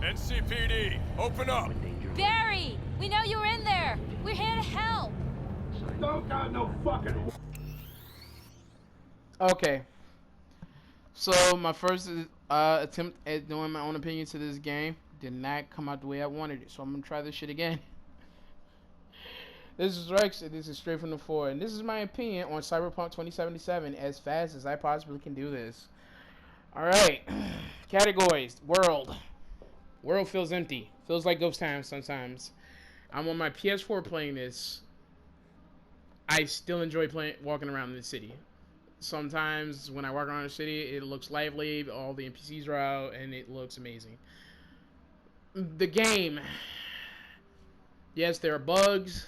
NCPD, open up! Barry! We know you were in there! We're here to help! Don't got no fucking... Okay. So, my first attempt at doing my own opinion to this game did not come out the way I wanted it. So, I'm going to try this shit again. This is Rex, and this is straight from the floor. And this is my opinion on Cyberpunk 2077 as fast as I possibly can do this. Alright. Categories. World. World feels empty. Feels like ghost time sometimes. I'm on my PS4 playing this. I still enjoy walking around the city. Sometimes when I walk around the city, it looks lively, all the NPCs are out, and it looks amazing. The game. Yes, there are bugs.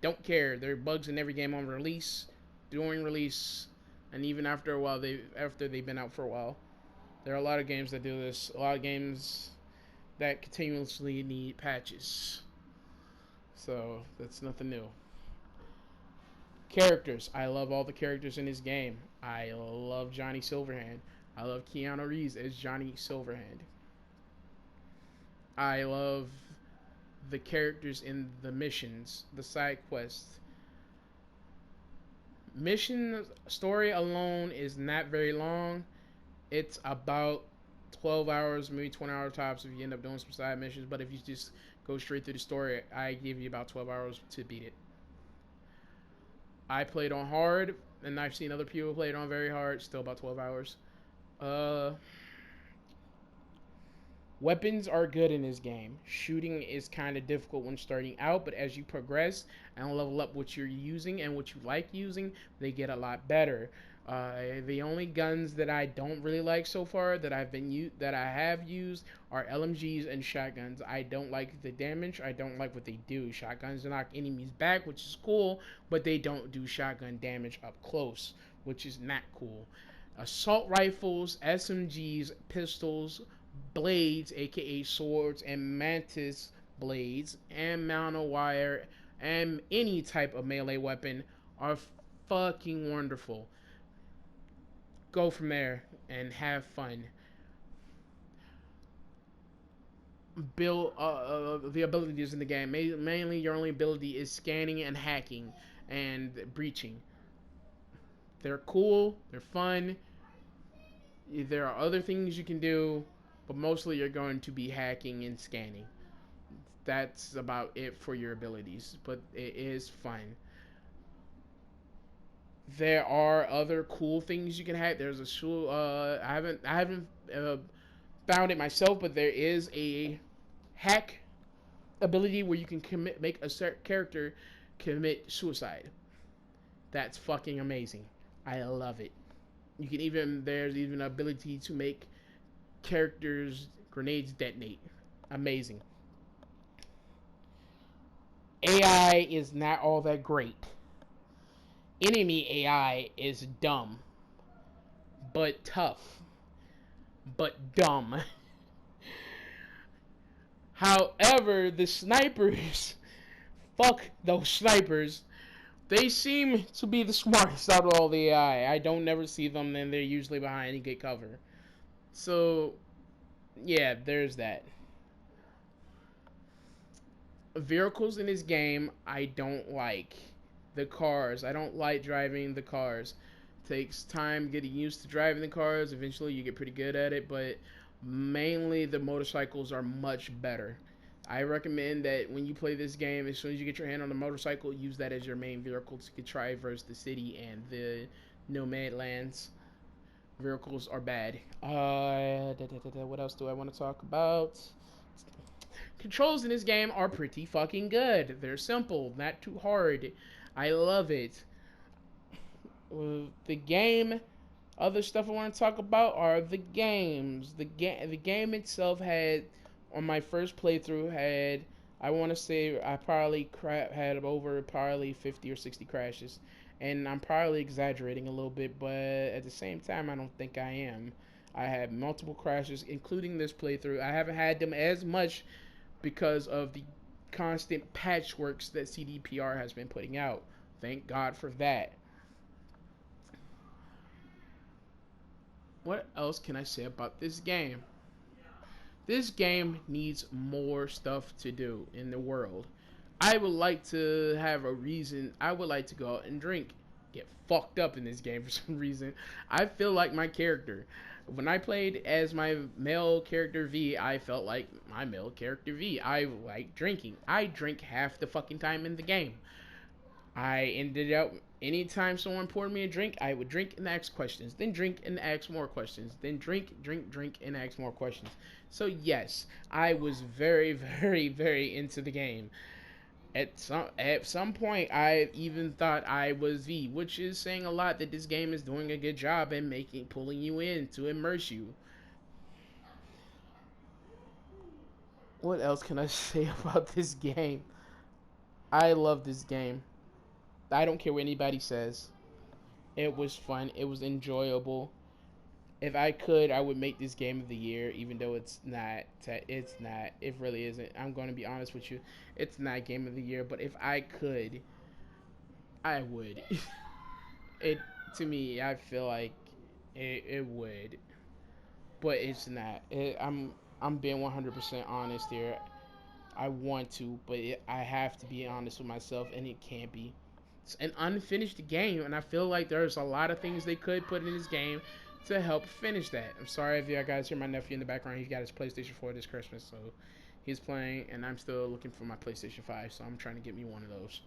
Don't care. There are bugs in every game on release, during release, and even after a while, after they've been out for a while. There are a lot of games that do this. A lot of games that continuously need patches. So, that's nothing new. Characters. I love all the characters in this game. I love Johnny Silverhand. I love Keanu Reeves as Johnny Silverhand. I love the characters in the missions, the side quests. Mission story alone is not very long. It's about 12 hours, maybe 20 hours tops if you end up doing some side missions. But if you just go straight through the story, I give you about 12 hours to beat it. I played on hard, and I've seen other people play it on very hard. Still about 12 hours. Weapons are good in this game. Shooting is kind of difficult when starting out, but as you progress and level up what you're using and what you like using, they get a lot better. The only guns that I don't really like so far that I have used are LMGs and shotguns. I don't like the damage. I don't like what they do. Shotguns knock enemies back, which is cool, but they don't do shotgun damage up close, which is not cool. Assault rifles, SMGs, pistols, blades, aka swords, and mantis blades, and mountain wire, and any type of melee weapon are fucking wonderful. Go from there and have fun. Build the abilities in the game. Mainly, your only ability is scanning and hacking and breaching. They're cool. They're fun. There are other things you can do, but mostly you're going to be hacking and scanning. That's about it for your abilities, but it is fun. There are other cool things you can hack. There's a I haven't found it myself, but there is a hack ability where you can make a character commit suicide. That's fucking amazing. I love it. There's even an ability to make characters grenades detonate. Amazing. AI is not all that great. Enemy AI is dumb, but tough, but dumb. However, the snipers, fuck those snipers. They seem to be the smartest out of all the AI. I don't never see them, and they're usually behind and get cover. So, yeah, there's that. Vehicles in this game, I don't like. The cars, I don't like driving the cars. It takes time getting used to driving the cars. Eventually, you get pretty good at it, but mainly the motorcycles are much better. I recommend that when you play this game, as soon as you get your hand on the motorcycle, use that as your main vehicle to traverse the city and the nomad lands. Vehicles are bad. What else do I want to talk about? Controls in this game are pretty fucking good. They're simple, not too hard. I love it. The game, other stuff I want to talk about are the games. The game itself had, on my first playthrough, had, I want to say, I probably had over probably 50 or 60 crashes. And I'm probably exaggerating a little bit, but at the same time, I don't think I am. I had multiple crashes, including this playthrough. I haven't had them as much because of the constant patchworks that CDPR has been putting out. Thank God for that. What else can I say about this game? This game needs more stuff to do in the world. I would like to have a reason. I would like to go out and drink, get fucked up in this game for some reason. I feel like my character. When I played as my male character V, I felt like my male character V. I like drinking. I drink half the fucking time in the game. I ended up, anytime someone poured me a drink, I would drink and ask questions, then drink and ask more questions, then drink, and ask more questions. So yes, I was very, very into the game. At some point, I even thought I was V, which is saying a lot that this game is doing a good job at pulling you in to immerse you. What else can I say about this game? I love this game. I don't care what anybody says. It was fun. It was enjoyable. If I could, I would make this game of the year, even though it's not. It's not. It really isn't. I'm going to be honest with you. It's not game of the year. But if I could, I would. It to me, I feel like it would, but it's not. I'm being 100% honest here. I want to, but I have to be honest with myself, and it can't be. It's an unfinished game, and I feel like there's a lot of things they could put in this game to help finish that. I'm sorry if you guys hear my nephew in the background. He got his PlayStation 4 this Christmas, so he's playing, and I'm still looking for my PlayStation 5, so I'm trying to get me one of those.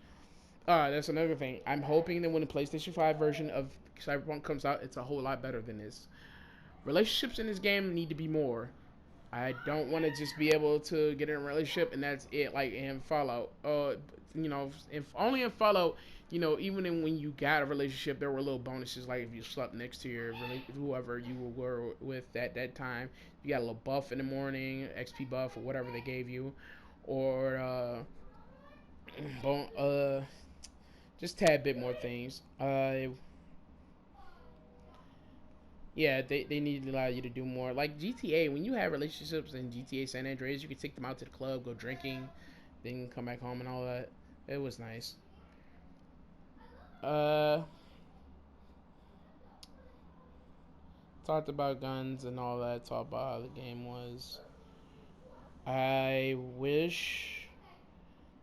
That's another thing. I'm hoping that when the PlayStation 5 version of Cyberpunk comes out, it's a whole lot better than this. Relationships in this game need to be more. I don't want to just be able to get in a relationship and that's it, like in Fallout. If only in Fallout, even when you got a relationship, there were little bonuses, like if you slept next to whoever you were with at that time, you got a little buff in the morning, XP buff or whatever they gave you, or just tad bit more things. Yeah, they need to allow you to do more. Like GTA, when you have relationships in GTA San Andreas, you can take them out to the club, go drinking, then come back home and all that. It was nice. Uh, Talked about guns and all that. Talked about how the game was. I wish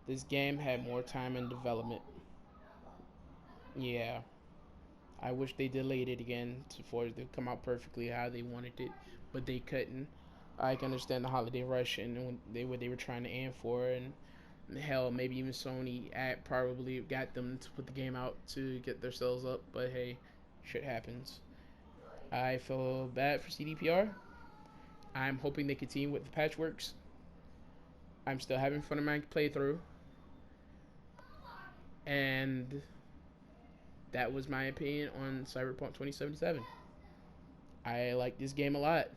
this game had more time in development. Yeah. I wish they delayed it again for it to come out perfectly how they wanted it, but they couldn't. I can understand the holiday rush and what they were trying to aim for, and hell, maybe even Sony probably got them to put the game out to get their sales up. But hey, shit happens. I feel bad for CDPR. I'm hoping they continue with the patchworks. I'm still having fun in my playthrough, and that was my opinion on Cyberpunk 2077. I like this game a lot.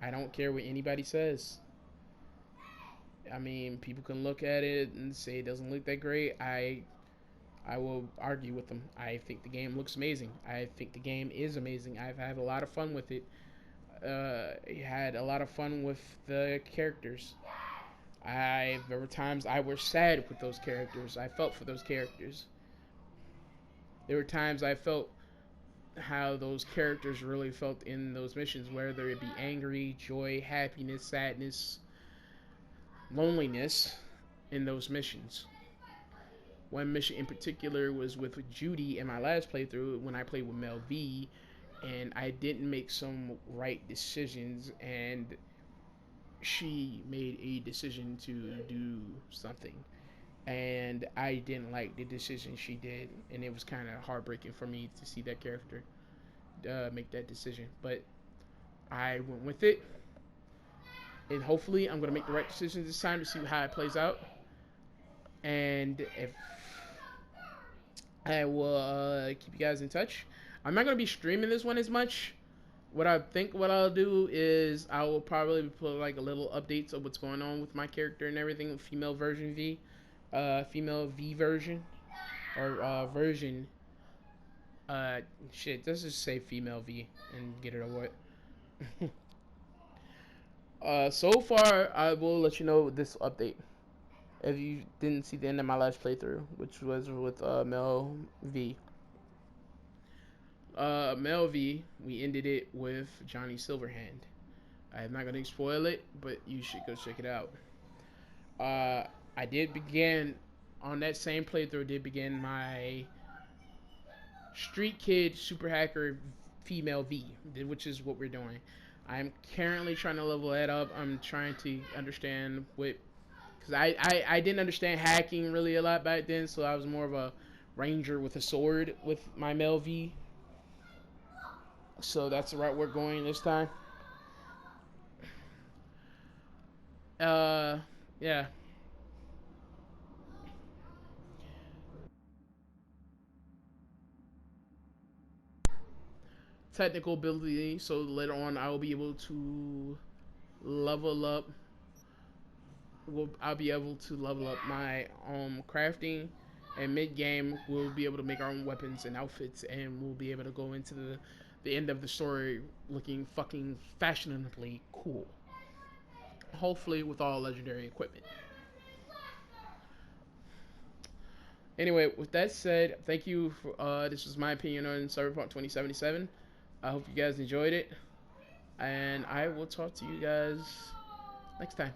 I don't care what anybody says. I mean, people can look at it and say it doesn't look that great. I will argue with them. I think the game looks amazing. I think the game is amazing. I've had a lot of fun with it. Had a lot of fun with the characters. There were times I was sad with those characters. I felt for those characters. There were times I felt how those characters really felt in those missions, whether it be angry, joy, happiness, sadness, loneliness in those missions. One mission in particular was with Judy in my last playthrough when I played with Mel V, and I didn't make some right decisions, and she made a decision to do something, and I didn't like the decision she did, and it was kind of heartbreaking for me to see that character make that decision. But I went with it, and hopefully I'm gonna make the right decision this time to see how it plays out. And if I will keep you guys in touch. I'm not gonna be streaming this one as much. What I'll do is I will probably put like a little updates of what's going on with my character and everything. Female version V, female V version, or version. Shit. Let's just say female V and get it over with. So far, I will let you know this update. If you didn't see the end of my last playthrough, which was with Mel V. Mel V, we ended it with Johnny Silverhand. I'm not gonna spoil it, but you should go check it out. I did begin on that same playthrough. Did begin my Street Kid Super Hacker Female V, which is what we're doing. I'm currently trying to level that up. I'm trying to understand what, because I didn't understand hacking really a lot back then, so I was more of a ranger with a sword with my Mel V. So that's the route we're going this time. Yeah. Technical ability, so later on I will be able to level up. I'll be able to level up my crafting, and mid game we'll be able to make our own weapons and outfits, and we'll be able to go into the end of the story looking fucking fashionably cool. Hopefully with all legendary equipment. Anyway, with that said, thank you for this was my opinion on Cyberpunk 2077. I hope you guys enjoyed it, and I will talk to you guys next time.